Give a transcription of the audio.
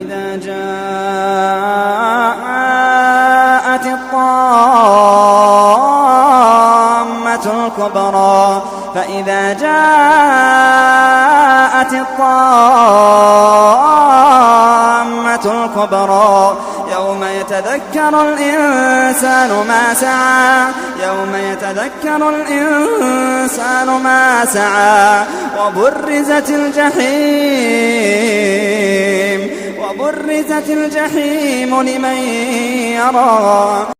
إذا جاءت الطامة الكبرى فإذا جاءت الطامة الكبرى يوم يتذكر الإنسان ما سعى وبرزت الجحيم لمن يرى